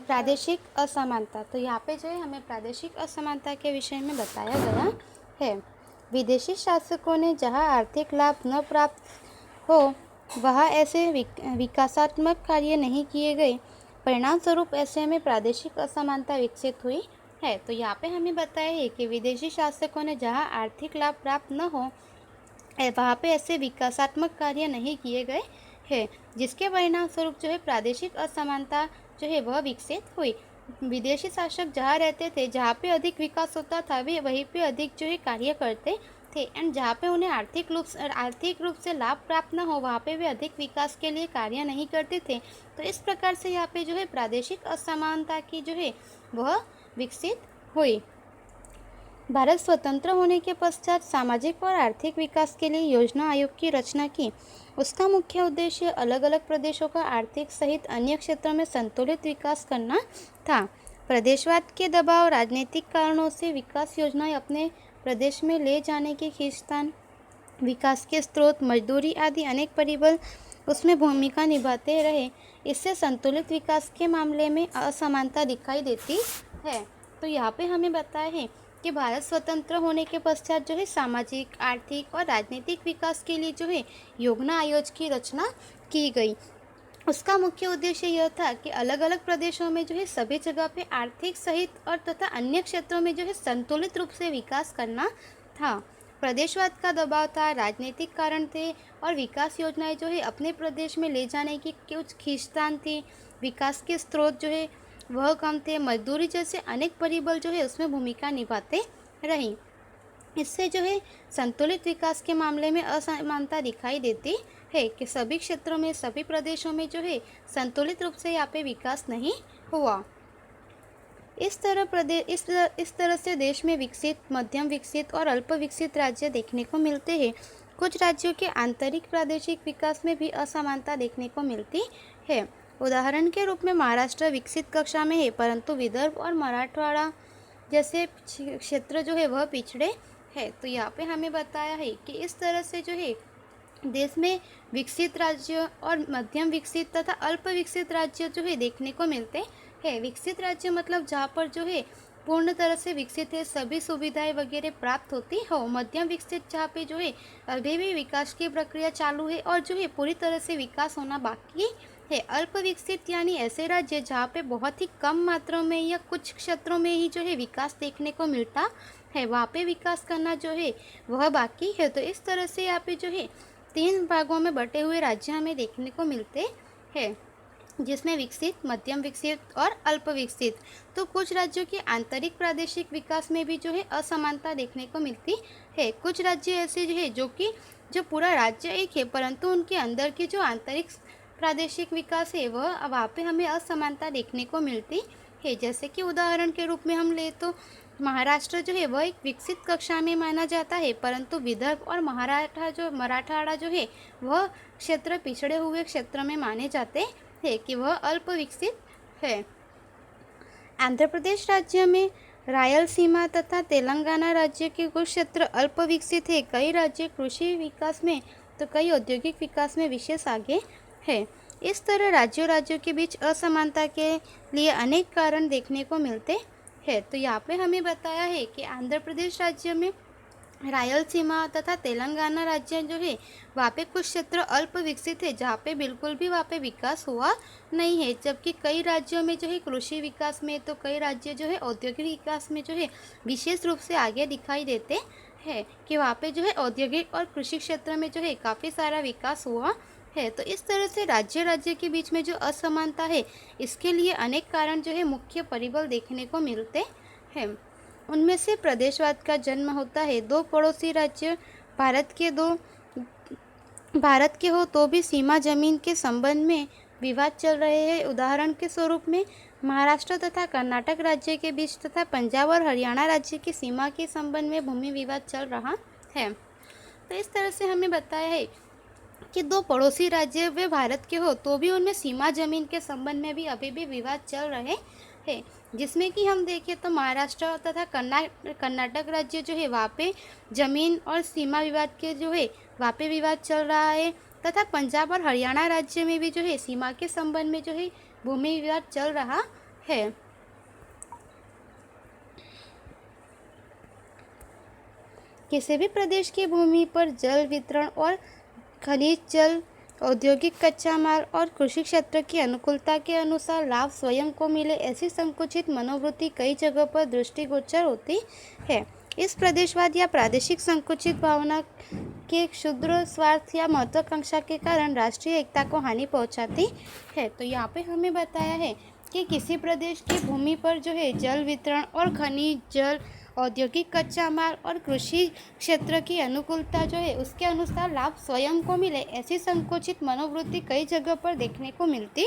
प्रादेशिक असमानता। तो यहाँ पे जो है हमें प्रादेशिक असमानता के विषय में बताया गया है। विदेशी शासकों ने जहाँ आर्थिक लाभ न प्राप्त हो वहाँ ऐसे विकासात्मक कार्य नहीं किए गए, परिणाम स्वरूप ऐसे में प्रादेशिक असमानता विकसित हुई है। तो यहाँ पे हमें बताया है कि विदेशी शासकों ने जहाँ आर्थिक लाभ प्राप्त न हो वहाँ पे ऐसे विकासात्मक कार्य नहीं किए गए हैं, जिसके परिणाम स्वरूप जो है प्रादेशिक असमानता जो है वह विकसित हुई। विदेशी शासक जहाँ रहते थे, जहाँ पे अधिक विकास होता था, वे वहीं पे अधिक जो है कार्य करते थे, एंड जहाँ पे उन्हें आर्थिक रूप से लाभ प्राप्त न हो वहाँ पे वे अधिक विकास के लिए कार्य नहीं करते थे। तो इस प्रकार से यहाँ पे जो है प्रादेशिक असमानता की जो है वह विकसित हुई। भारत स्वतंत्र होने के पश्चात सामाजिक और आर्थिक विकास के लिए योजना आयोग की रचना की। उसका मुख्य उद्देश्य अलग अलग प्रदेशों का आर्थिक सहित अन्य क्षेत्रों में संतुलित विकास करना था। प्रदेशवाद के दबाव, राजनीतिक कारणों से विकास योजनाएं अपने प्रदेश में ले जाने की खींचतान, विकास के स्रोत, मजदूरी आदि अनेक परिबल उसमें भूमिका निभाते रहे। इससे संतुलित विकास के मामले में असमानता दिखाई देती है। तो यहाँ पे हमें बताया है कि भारत स्वतंत्र होने के पश्चात जो है सामाजिक, आर्थिक और राजनीतिक विकास के लिए जो है योजना आयोग की रचना की गई। उसका मुख्य उद्देश्य यह था कि अलग अलग प्रदेशों में जो है सभी जगह पे आर्थिक सहित और तथा अन्य क्षेत्रों में जो है संतुलित रूप से विकास करना था। प्रदेशवाद का दबाव था, राजनीतिक कारण थे और विकास योजनाएं जो है अपने प्रदेश में ले जाने की कुछ खींचतान थी। विकास के स्रोत जो है वह कम थे, मजदूरी जैसे अनेक परिबल जो है उसमें भूमिका निभाते रही। इससे जो है संतुलित विकास के मामले में असमानता दिखाई देती है कि सभी क्षेत्रों में, सभी प्रदेशों में जो है संतुलित रूप से यहाँ पे विकास नहीं हुआ। इस तरह से देश में विकसित, मध्यम विकसित और अल्प विकसित राज्य देखने को मिलते हैं। कुछ राज्यों के आंतरिक प्रादेशिक विकास में भी असमानता देखने को मिलती है। उदाहरण के रूप में महाराष्ट्र विकसित कक्षा में है, परंतु विदर्भ और मराठवाड़ा जैसे क्षेत्र जो है वह पिछड़े है। तो यहाँ पे हमें बताया है कि इस तरह से जो है देश में विकसित राज्य और मध्यम विकसित तथा अल्प विकसित राज्य जो है देखने को मिलते हैं। विकसित राज्य मतलब जहाँ पर जो है पूर्ण तरह से विकसित है, सभी सुविधाएं वगैरह प्राप्त होती हो। मध्यम विकसित जहाँ पे जो है अभी भी विकास की प्रक्रिया चालू है और जो है पूरी तरह से विकास होना बाकी है। अल्प विकसित यानी ऐसे राज्य जहाँ पे बहुत ही कम मात्रा में या कुछ क्षेत्रों में ही जो है विकास देखने को मिलता है, वहाँ पे विकास करना जो है वह बाकी है। तो इस तरह से यहाँ पे जो है 3 भागों में बटे हुए राज्य हमें देखने को मिलते हैं, जिसमें विकसित, मध्यम विकसित और अल्प विकसित। तो कुछ राज्यों के आंतरिक प्रादेशिक विकास में भी जो है असमानता देखने को मिलती है। कुछ राज्य ऐसे जो है जो पूरा राज्य एक है, परंतु उनके अंदर की जो आंतरिक प्रादेशिक विकास है वह वहाँ पे हमें असमानता देखने को मिलती है। जैसे कि उदाहरण के रूप में हम ले तो महाराष्ट्र जो है वह एक विकसित कक्षा में माना जाता है, परंतु विदर्भ और मराठवाड़ा जो है वह क्षेत्र पिछड़े हुए क्षेत्र में माने जाते हैं कि वह अल्प विकसित है। आंध्र प्रदेश राज्य में रायलसीमा तथा तेलंगाना राज्य के कुछ क्षेत्र अल्प विकसित है। कई राज्य कृषि विकास में तो कई औद्योगिक विकास में विशेष आगे है। इस तरह राज्यों के बीच असमानता के लिए अनेक कारण देखने को मिलते हैं। तो यहाँ पे हमें बताया है कि आंध्र प्रदेश राज्य में रायलसीमा तथा तेलंगाना राज्य जो है वहाँ पे कुछ क्षेत्र अल्प विकसित है, जहाँ पे बिल्कुल भी वहाँ पे विकास हुआ नहीं है। जबकि कई राज्यों में जो है कृषि विकास में, तो कई राज्य जो है औद्योगिक विकास में जो है विशेष रूप से आगे दिखाई देते हैं कि वहाँ पे जो है औद्योगिक और कृषि क्षेत्र में जो है काफ़ी सारा विकास हुआ है। तो इस तरह से राज्य के बीच में जो असमानता है, इसके लिए अनेक कारण जो है मुख्य परिबल देखने को मिलते हैं। उनमें से प्रदेशवाद का जन्म होता है। 2 पड़ोसी राज्य भारत के हो तो भी सीमा जमीन के संबंध में विवाद चल रहे हैं। उदाहरण के स्वरूप में महाराष्ट्र तथा कर्नाटक राज्य के बीच तथा पंजाब और हरियाणा राज्य की सीमा के संबंध में भूमि विवाद चल रहा है। तो इस तरह से हमें बताया है कि 2 पड़ोसी राज्य वे भारत के हो तो भी उनमें सीमा जमीन के संबंध में भी अभी भी विवाद चल रहे हैं, जिसमें कि हम देखें तो महाराष्ट्र तथा कर्नाटक राज्य जो है वहाँ पे जमीन और सीमा विवाद के जो है वहाँ पे विवाद चल रहा है, तथा पंजाब और हरियाणा राज्य में भी जो है सीमा के संबंध में जो है भूमि विवाद चल रहा है। किसी भी प्रदेश की भूमि पर जल वितरण और खनिज जल, औद्योगिक कच्चा माल और कृषि क्षेत्र की अनुकूलता के अनुसार लाभ स्वयं को मिले, ऐसी संकुचित मनोवृत्ति कई जगहों पर दृष्टिगोचर होती है। इस प्रदेशवाद या प्रादेशिक संकुचित भावना के क्षुद्र स्वार्थ या महत्वाकांक्षा के कारण राष्ट्रीय एकता को हानि पहुंचाती है। तो यहाँ पे हमें बताया है कि किसी प्रदेश की भूमि पर जो है जल वितरण और खनिज जल, औद्योगिक कच्चा माल और कृषि क्षेत्र की अनुकूलता जो है उसके अनुसार लाभ स्वयं को मिले, ऐसी संकुचित मनोवृत्ति कई जगह पर देखने को मिलती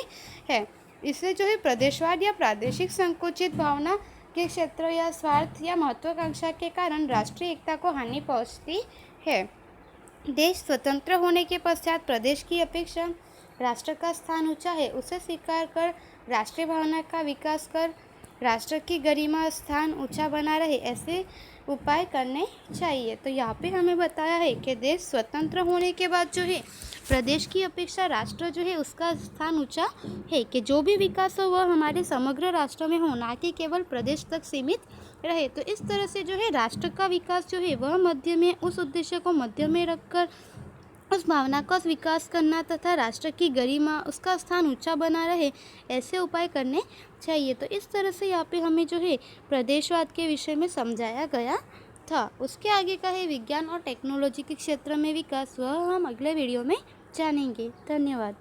है। इससे जो है प्रदेशवाद या प्रादेशिक संकुचित भावना के क्षेत्र या स्वार्थ या महत्वाकांक्षा के कारण राष्ट्रीय एकता को हानि पहुंचती है। देश स्वतंत्र होने के पश्चात प्रदेश की अपेक्षा राष्ट्र का स्थान ऊंचा है, उसे स्वीकार कर राष्ट्रीय भावना का विकास कर राष्ट्र की गरिमा स्थान ऊंचा बना रहे, ऐसे उपाय करने चाहिए। तो यहाँ पे हमें बताया है कि देश स्वतंत्र होने के बाद जो है प्रदेश की अपेक्षा राष्ट्र जो है उसका स्थान ऊंचा है, कि जो भी विकास हो वह हमारे समग्र राष्ट्र में हो, ना कि केवल प्रदेश तक सीमित रहे। तो इस तरह से जो है राष्ट्र का विकास जो है वह मध्य में, उस उद्देश्य को मध्य में रखकर उस भावना का विकास करना तथा राष्ट्र की गरिमा, उसका स्थान ऊंचा बना रहे, ऐसे उपाय करने चाहिए। तो इस तरह से यहाँ पे हमें जो है प्रदेशवाद के विषय में समझाया गया था। उसके आगे का है विज्ञान और टेक्नोलॉजी के क्षेत्र में विकास, वह हम अगले वीडियो में जानेंगे। धन्यवाद।